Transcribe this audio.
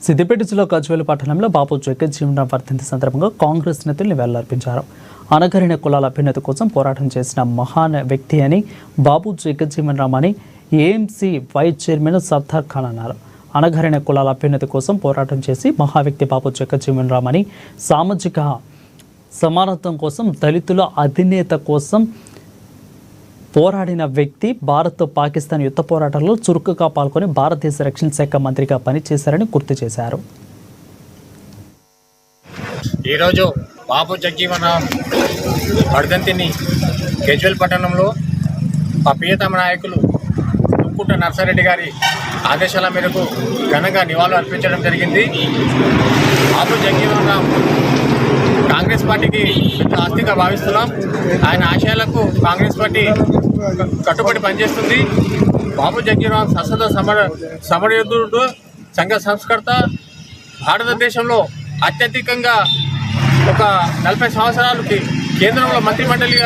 సిద్దిపేట జిల్లా గజ్వేల్ పట్టణంలో బాబు జగజ్జీవన్ వర్ధంతి సందర్భంగా కాంగ్రెస్ నేతలు నివాళులర్పించారు. అణగారిన కులాల అభ్యున్నతి కోసం పోరాటం చేసిన మహాన్ వ్యక్తి అని బాబు జగజ్జీవన్ రామ్ అని AMC vice chairman Sardar Khan అన్నారు. అణగారిన కులాల అభ్యున్నతి కోసం పోరాటం చేసి మహా వ్యక్తి బాబు జగజ్జీవన్ రామ్ అని సామాజిక సమానత్వం కోసం దళితుల అధినేత కోసం పోరాడిన వ్యక్తి. భారత్ పాకిస్తాన్ యుద్ధ పోరాటాల్లో చురుకుగా పాల్గొని భారతదేశ రక్షణ శాఖ మంత్రిగా పనిచేశారని గుర్తు చేశారు. ఈరోజు బాబు జగజ్జీవన్ రామ్ వర్ధంతిని గజ్వేల్ పట్టణంలో మా ప్రియతమ నాయకులు తుక్కుంట నర్సారెడ్డి గారి ఆదేశాల మేరకు ఘనంగా నివాళులు అర్పించడం జరిగింది. బాబు జగజ్జీవన్ రామ్ కాంగ్రెస్ పార్టీకి పెద్ద ఆస్తిగా భావిస్తున్నాం. ఆయన ఆశయాలకు కాంగ్రెస్ పార్టీ కట్టుబడి పనిచేస్తుంది. బాబు జగజ్జీవన్ రామ్ సశస్త్ర సమరయోధుడు, సంఘ సంస్కర్త. భారతదేశంలో అత్యధికంగా ఒక 40 సంవత్సరాలకి కేంద్రంలో మంత్రిమండలిగా